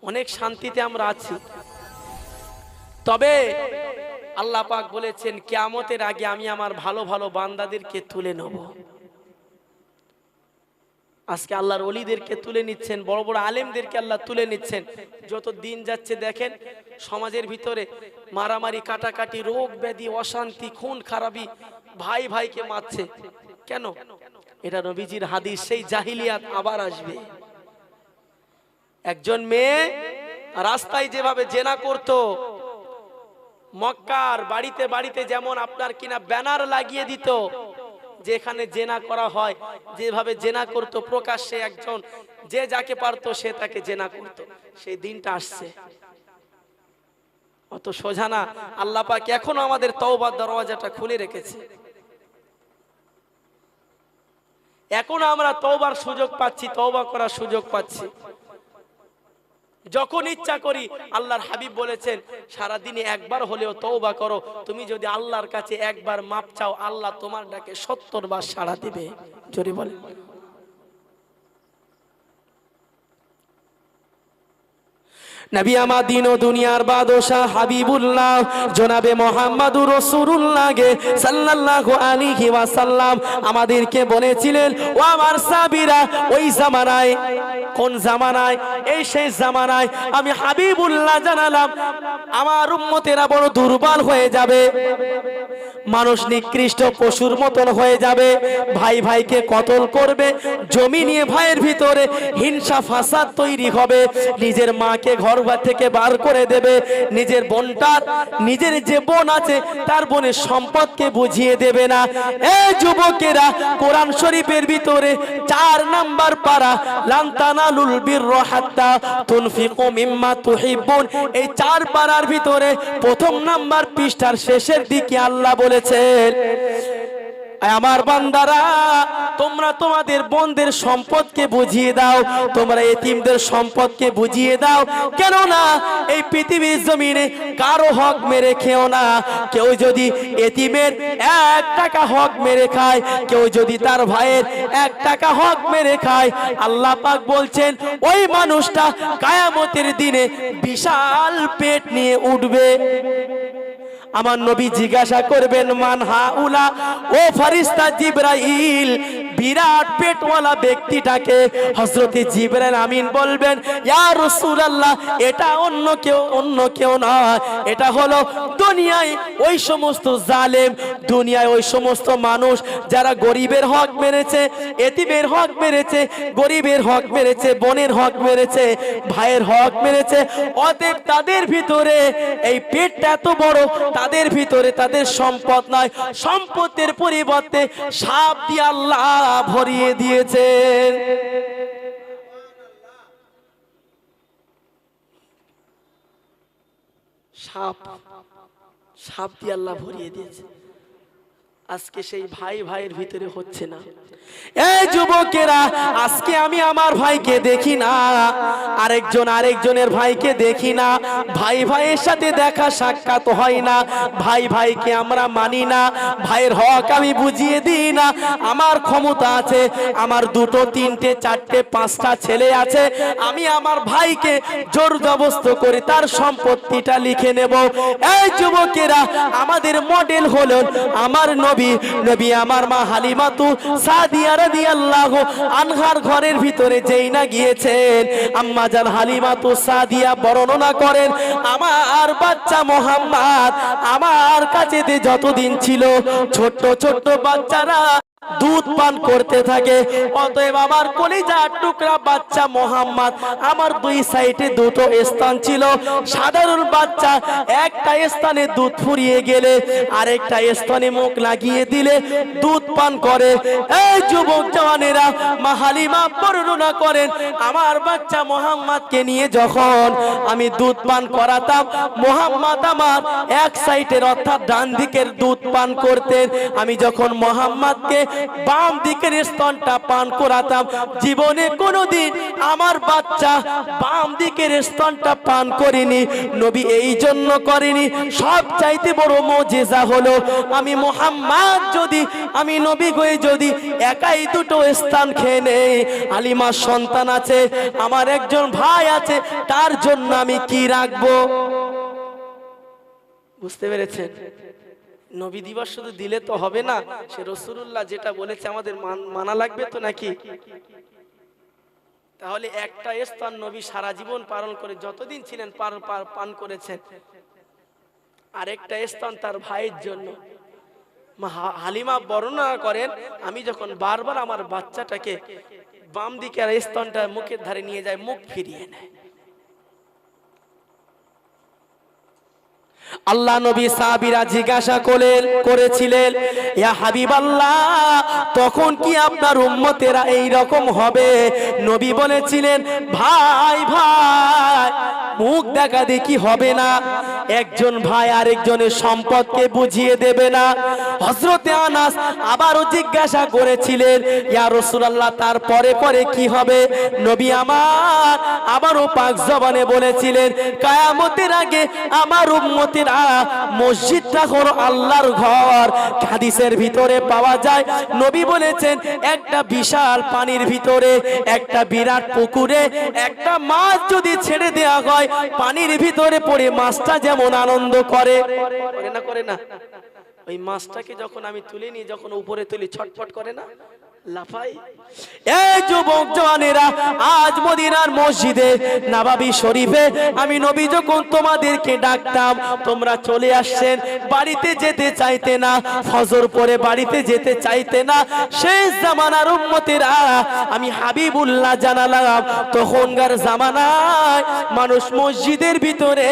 অনেক শান্তিতে আমরা আছি। তবে আল্লাহ পাক বলেছেন কিয়ামতের আগে আমি আমার ভালো ভালো বান্দাদেরকে তুলে নেব। আজকে আল্লাহর ওলিদেরকে তুলে নিচ্ছেন, বড় বড় আলেমদেরকে আল্লাহ তুলে নিচ্ছেন। যত দিন যাচ্ছে দেখেন সমাজের ভিতরে মারামারি, কাটাকাটি, রোগ ব্যাধি, অশান্তি, খুন খারাপি, ভাই ভাইকে মারছে। কেন? এটা নবীজির হাদিস। সেই জাহিলিয়াত আবার আসবে। একজন মেয়ে রাস্তায় যেভাবে জেনা করত, মক্কার বাড়িতে বাড়িতে যেমন আপনার কিনা ব্যানার লাগিয়ে দিত যেখানে জেনা করা হয়, যেভাবে জেনা করত প্রকাশ্যে, একজন যে যাকে পারতো সে তাকে জেনা করত। সেই দিনটা আসছে। অত সোজা না। আল্লাহ পাক এখনো আমাদের তওবার দরওয়াজাটা খুলে রেখেছে। এখনো আমরা তওবার সুযোগ পাচ্ছি, তওবা করার সুযোগ পাচ্ছি। যখন ইচ্ছা করি, আল্লাহর হাবিব বলেছেন সারা দিনে একবার হলেও তওবা করো। তুমি যদি আল্লাহর কাছে একবার মাপ চাও, আল্লাহ তোমার ডাকে 70 বার সাড়া দিবে। জোরে বলেন। নবী আমার দিন ও দুনিয়ার বাদশাহ হাবিবুল্লাহ জনাবে মুহাম্মদুর রাসূলুল্লাহ সাল্লাল্লাহু আলাইহি ওয়াসাল্লাম আমাদেরকে বলেছিলেন, ও আমার সাহাবীরা, ওই জামানায়, কোন জামানায়? এই সেই জামানায় আমি হাবিবুল্লাহ জানালাম আমার উম্মতেরা বড় দুর্বল হয়ে যাবে, মানুষ নিকৃষ্ট পশুর মতন হয়ে যাবে, ভাই ভাইকে কতল করবে, জমি নিয়ে ভাইয়ের ভিতরে হিংসা ফাসাদ তৈরি হবে, নিজের মাকে ঘর থেকে বার করে দেবে, নিজের বোনটার, নিজের যে বোন আছে তার বোনের সম্পদকে বুঝিয়ে দেবে না। এই যুবকেরা, কোরআন শরীফের ভিতরে 4 নাম্বার পারা, লান তানালুল বিররা হাত্তা তুনফিকু মিম্মা তুহিব্বুন, এই 4 পারার ভিতরে প্রথম নাম্বার পৃষ্ঠার শেষের দিকে আল্লাহ বলেছেন, আমার বান্দারা, তোমরা তোমাদের বোনদের সম্পদকে বুঝিয়ে দাও, তোমরা এতিমদের সম্পদকে বুঝিয়ে দাও। কেননা এই পৃথিবীর জমিনে কারো হক মেরে খেও না। কেউ যদি এতিমের 1 টাকা হক মেরে খায়, কেউ যদি তার ভাইয়ের 1 টাকা হক মেরে খায়, আল্লাহ পাক বলছেন ওই মানুষটা কিয়ামতের দিনে বিশাল পেট নিয়ে উঠবে। আমার নবী জিজ্ঞাসা করবেন, মান হাউলা? ও ফেরেশতা জিবরাইল, বিরাট পেটওয়ালা ব্যক্তিটাকে হযরতে জিবরাইল আমিন বলবেন, ইয়া রাসূলুল্লাহ, এটা অন্য কেউ নয়, এটা হলো দুনিয়ায় ওই সমস্ত জালেম, দুনিয়ায় ওই সমস্ত মানুষ যারা গরিবের হক মেরেছে, এতিমের হক মেরেছে, গরিবের হক মেরেছে, বোনের হক মেরেছে, ভাইয়ের হক মেরেছে। অতএব তাদের ভিতরে এই পেটটা এত বড়, তাদের ভিতরে তাদের সম্পদ নয়, সম্পদের পরিবর্তে সাপ দিয়ে আল্লাহ ভরিয়ে দিয়েছেন। সাপ দিয়ে আল্লাহ ভরিয়ে দিয়েছে। আজকে সেই ভাই ভাইয়ের ভিতরে হচ্ছে না। এই যুবকেরা, আজকে আমি আমার ভাইকে দেখি না, আরেকজনের ভাইকে দেখি না, ভাই ভাইয়ের সাথে দেখা সাক্ষাৎ হয় না, ভাই ভাইকে আমরা মানি না, ভাইয়ের হক আমি বুঝিয়ে দিই না। আমার ক্ষমতা আছে, আমার 2, 3, 4, 5টা ছেলে আছে, আমি আমার ভাইকে জোর জবরদস্ত করে তার সম্পত্তিটা লিখে নেব। এই যুবকেরা, আমাদের মডেল হলেন আমার নবী আমার মা হালিমাতু সাদিয়া রাদিয়াল্লাহু আনহার ঘরের ভিতরে যেই না গিয়েছেন, আম্মা জান হালিমাতু সাদিয়া বর্ণনা করেন, আমার বাচ্চা মুহাম্মদ আমার কাছে যতদিন ছিল, ছোট্ট ছোট্ট বাচ্চারা দুধ পান করতে থাকে। অতএব আমার কলিজার টুকরা বাচ্চা মোহাম্মদ, আমার 2 সাইডে 2টো স্থান ছিল। সাধারণ বাচ্চা একটা স্থানে দুধ ফুরিয়ে গেলে আরেকটা স্থানে মুখ লাগিয়ে দিলে দুধ পান করে। এই যুবক জওয়ানেরা, মা হালিমা বর্ণনা করেন, আমার বাচ্চা মোহাম্মদকে নিয়ে যখন আমি দুধ পান করাতাম, মোহাম্মদ আমার 1 সাইডের অর্থাৎ ডান দিকের দুধ পান করতেন। আমি যখন মোহাম্মদকে বাম দিকের স্তনটা পান করাতাম। জীবনে কোনোদিন আমার বাচ্চা বাম দিকের স্তনটা পান করেনি। নবী এই জন্য করেনি, সব চাইতে বড় মুজিজা হলো আমি মুহাম্মদ যদি, আমি নবী হয়ে যদি একাই দুটো স্থান খেয়ে নেই, হালিমার সন্তান আছে, আমার একজন ভাই আছে, তার জন্য আমি কি রাখবো? বুঝতে পেরেছেন? নবী দিবস শুধু দিলে তো হবে না, সে রাসূলুল্লাহ যেটা বলেছে আমাদের মানা লাগবে তো নাকি? তাহলে একটা স্থান নবী সারা জীবন পালন করে যতদিন ছিলেন পান করেছেন, আরেকটা স্থান তার ভাইয়ের জন্য। হালিমা বর্ণনা করেন, আমি যখন বারবার আমার বাচ্চাটাকে বাম দিকে আর স্তনটা মুখের ধারে নিয়ে যায়, মুখ ফিরিয়ে নেয়। আল্লাহ নবী সাহাবীরা জিজ্ঞাসা করেছিলেন, ইয়া হাবিবাল্লাহ, তখন কি আপনার উম্মতেরা এই রকম হবে? নবী বলেছিলেন, ভাই ভাই মুখ দেখা দেখি হবে না, একজন ভাই আরেকজনের সম্পদকে বুঝিয়ে দেবে না। হযরতে আনাস আবারও জিজ্ঞাসা করেছিলেন, ইয়া রাসূলুল্লাহ, তারপরে পরে কি হবে? নবী আমার আবারও পাক জবানে বলেছিলেন, কিয়ামতের আগে আমার উম্মতেরা মসজিদটা হলো আল্লাহর ঘর। হাদিসের ভিতরে পাওয়া যায়, নবী বলেছেন, একটা বিশাল পানির ভিতরে, একটা বিরাট পুকুরে একটা মাছ যদি ছেড়ে দেওয়া হয়, পানির ভিতরে পড়ে মাছটা যেমন আনন্দ করে না, ওই মাছটাকে যখন আমি তুলে নিয়ে যখন উপরে তুলি, ছটফট করে না, লাফাই। এই যুবক জওয়ানেরা, আজ মদিনার মসজিদে নববী শরীফে আমি নবী যখন তোমাদেরকে ডাকতাম, তোমরা চলে আসছেন, বাড়িতে যেতে চাইতে না, ফজর পরে বাড়িতে যেতে চাইতে না। শেষ জামানার উম্মতেরা আমি হাবিবুল্লাহ জানালাম, তখনকার জামানায় মানুষ মসজিদের ভিতরে